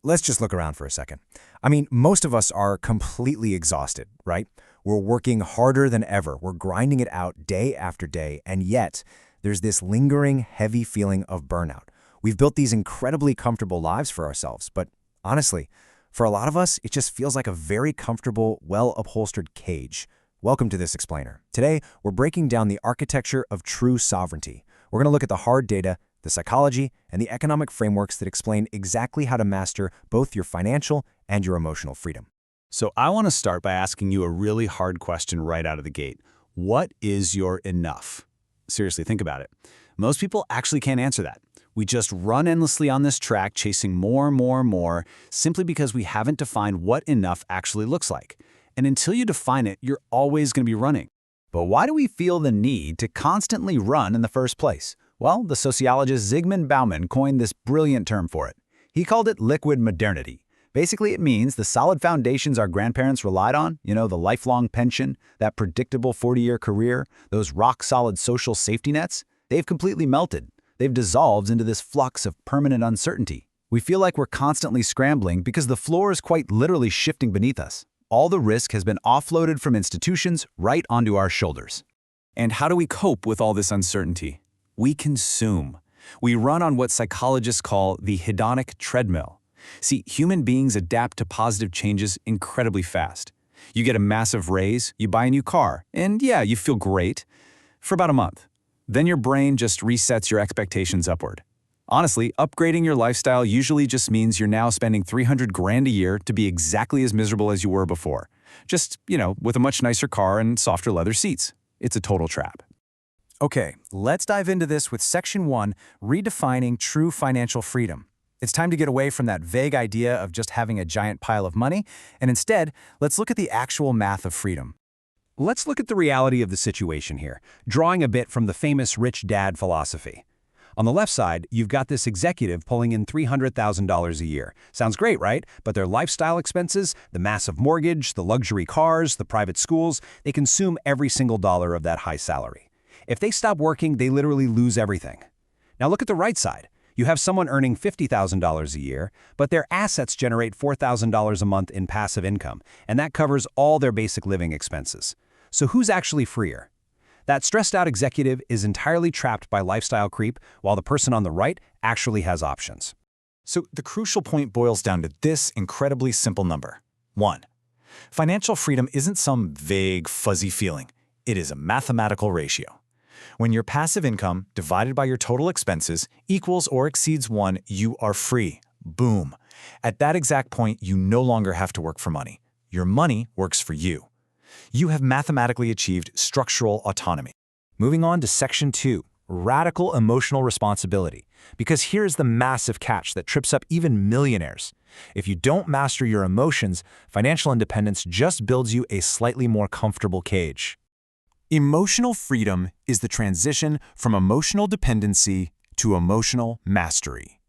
Let's just look around for a second. I mean, most of us are completely exhausted, right? We're working harder than ever. We're grinding it out day after day, and yet there's this lingering, heavy feeling of burnout. We've built these incredibly comfortable lives for ourselves, but honestly, for a lot of us, it just feels like a very comfortable, well-upholstered cage. Welcome to This Explainer. Today, we're breaking down the architecture of true sovereignty. We're going to look at the hard data, the psychology, and the economic frameworks that explain exactly how to master both your financial and your emotional freedom. So I want to start by asking you a really hard question right out of the gate. What is your enough? Seriously, think about it. Most people actually can't answer that. We just run endlessly on this track, chasing more, simply because we haven't defined what enough actually looks like. And until you define it, you're always going to be running. But why do we feel the need to constantly run in the first place? Well, the sociologist Zygmunt Bauman coined this brilliant term for it. He called it liquid modernity. Basically, it means the solid foundations our grandparents relied on, the lifelong pension, that predictable 40-year career, those rock-solid social safety nets, they've completely melted. They've dissolved into this flux of permanent uncertainty. We feel like we're constantly scrambling because the floor is quite literally shifting beneath us. All the risk has been offloaded from institutions right onto our shoulders. And how do we cope with all this uncertainty? We consume. We run on what psychologists call the hedonic treadmill. See, human beings adapt to positive changes incredibly fast. You get a massive raise, you buy a new car, and yeah, you feel great for about a month. Then your brain just resets your expectations upward. Honestly, upgrading your lifestyle usually just means you're now spending $300 grand a year to be exactly as miserable as you were before. Just, with a much nicer car and softer leather seats. It's a total trap. Okay, let's dive into this with Section 1, Redefining True Financial Freedom. It's time to get away from that vague idea of just having a giant pile of money, and instead, let's look at the actual math of freedom. Let's look at the reality of the situation here, drawing a bit from the famous rich dad philosophy. On the left side, you've got this executive pulling in $300,000 a year. Sounds great, right? But their lifestyle expenses, the massive mortgage, the luxury cars, the private schools, they consume every single dollar of that high salary. If they stop working, they literally lose everything. Now look at the right side. You have someone earning $50,000 a year, but their assets generate $4,000 a month in passive income, and that covers all their basic living expenses. So who's actually freer? That stressed-out executive is entirely trapped by lifestyle creep, while the person on the right actually has options. So the crucial point boils down to this incredibly simple number. 1. Financial freedom isn't some vague, fuzzy feeling. It is a mathematical ratio. When your passive income divided by your total expenses equals or exceeds 1, you are free. Boom. At that exact point, you no longer have to work for money. Your money works for you. You have mathematically achieved structural autonomy. Moving on to Section 2, Radical Emotional Responsibility. Because here's the massive catch that trips up even millionaires. If you don't master your emotions, financial independence just builds you a slightly more comfortable cage. Emotional freedom is the transition from emotional dependency to emotional mastery.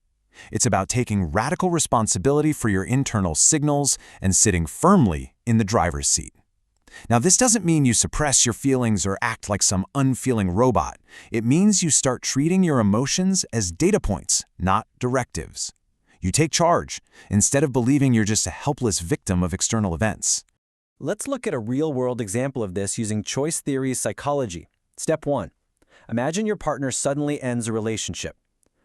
It's about taking radical responsibility for your internal signals and sitting firmly in the driver's seat. Now, this doesn't mean you suppress your feelings or act like some unfeeling robot. It means you start treating your emotions as data points, not directives. You take charge, instead of believing you're just a helpless victim of external events. Let's look at a real-world example of this using choice theory psychology. Step 1. Imagine your partner suddenly ends a relationship.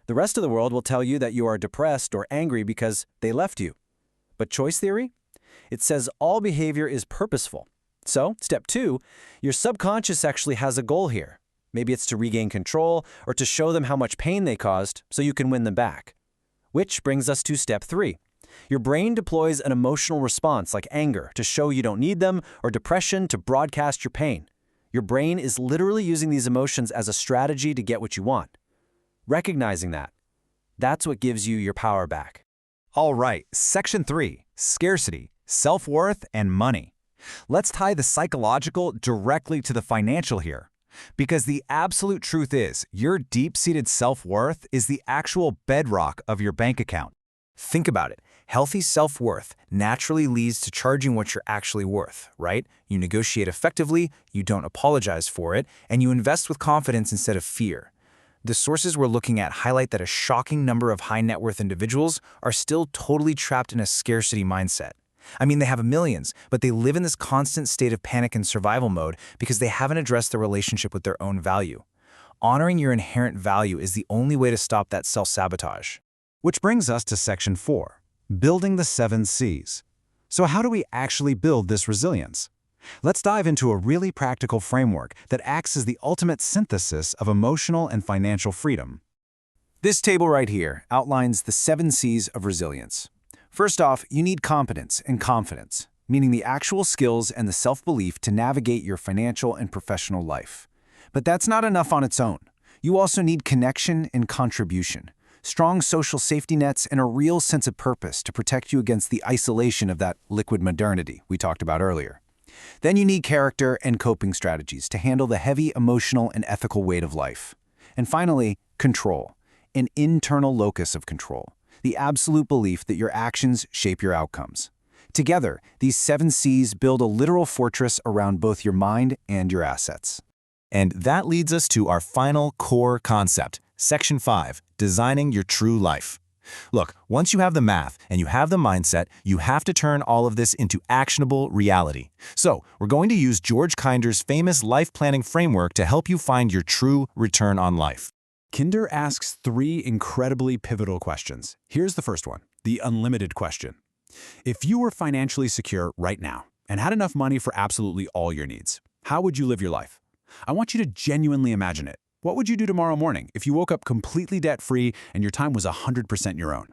The rest of the world will tell you that you are depressed or angry because they left you. But choice theory? It says all behavior is purposeful. So, step 2, your subconscious actually has a goal here. Maybe it's to regain control or to show them how much pain they caused so you can win them back. Which brings us to step 3. Your brain deploys an emotional response like anger to show you don't need them or depression to broadcast your pain. Your brain is literally using these emotions as a strategy to get what you want. Recognizing that's what gives you your power back. All right, Section 3, Scarcity, Self-Worth, and Money. Let's tie the psychological directly to the financial here. Because the absolute truth is, your deep-seated self-worth is the actual bedrock of your bank account. Think about it. Healthy self-worth naturally leads to charging what you're actually worth, right? You negotiate effectively, you don't apologize for it, and you invest with confidence instead of fear. The sources we're looking at highlight that a shocking number of high net worth individuals are still totally trapped in a scarcity mindset. I mean, they have millions, but they live in this constant state of panic and survival mode because they haven't addressed their relationship with their own value. Honoring your inherent value is the only way to stop that self-sabotage. Which brings us to Section 4, building the 7 C's. So how do we actually build this resilience? Let's dive into a really practical framework that acts as the ultimate synthesis of emotional and financial freedom. This table right here outlines the 7 C's of resilience. First off, you need competence and confidence, meaning the actual skills and the self-belief to navigate your financial and professional life. But that's not enough on its own. You also need connection and contribution, strong social safety nets, and a real sense of purpose to protect you against the isolation of that liquid modernity we talked about earlier. Then you need character and coping strategies to handle the heavy emotional and ethical weight of life. And finally, control, an internal locus of control, the absolute belief that your actions shape your outcomes. Together, these 7 C's build a literal fortress around both your mind and your assets. And that leads us to our final core concept, Section 5, designing your true life. Look, once you have the math and you have the mindset, you have to turn all of this into actionable reality. So, we're going to use George Kinder's famous life planning framework to help you find your true return on life. Kinder asks 3 incredibly pivotal questions. Here's the first one, the unlimited question. If you were financially secure right now and had enough money for absolutely all your needs, how would you live your life? I want you to genuinely imagine it. What would you do tomorrow morning if you woke up completely debt-free and your time was 100% your own?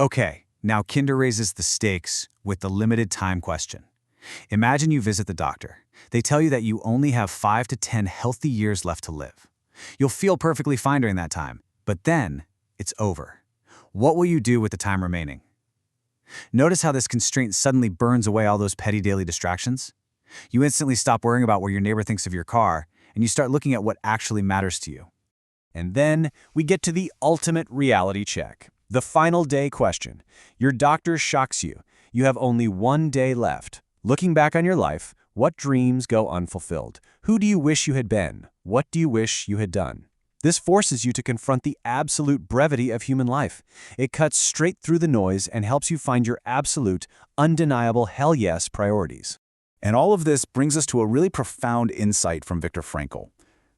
Okay, now Kinder raises the stakes with the limited time question. Imagine you visit the doctor. They tell you that you only have 5 to 10 healthy years left to live. You'll feel perfectly fine during that time, but then it's over. What will you do with the time remaining? Notice how this constraint suddenly burns away all those petty daily distractions? You instantly stop worrying about what your neighbor thinks of your car, and you start looking at what actually matters to you. And then we get to the ultimate reality check, the final day question. Your doctor shocks you. You have only 1 day left. Looking back on your life, what dreams go unfulfilled? Who do you wish you had been? What do you wish you had done? This forces you to confront the absolute brevity of human life. It cuts straight through the noise and helps you find your absolute, undeniable hell yes priorities. And all of this brings us to a really profound insight from Viktor Frankl.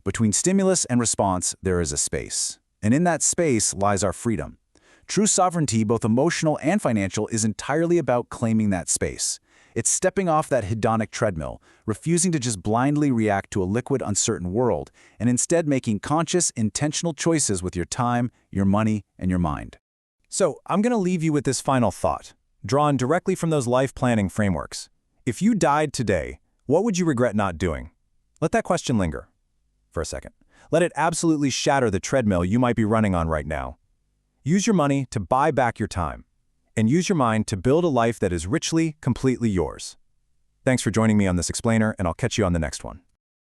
Between stimulus and response, there is a space. And in that space lies our freedom. True sovereignty, both emotional and financial, is entirely about claiming that space. It's stepping off that hedonic treadmill, refusing to just blindly react to a liquid, uncertain world, and instead making conscious, intentional choices with your time, your money, and your mind. So, I'm going to leave you with this final thought, drawn directly from those life planning frameworks. If you died today, what would you regret not doing? Let that question linger for a second. Let it absolutely shatter the treadmill you might be running on right now. Use your money to buy back your time, and use your mind to build a life that is richly, completely yours. Thanks for joining me on this explainer, and I'll catch you on the next one.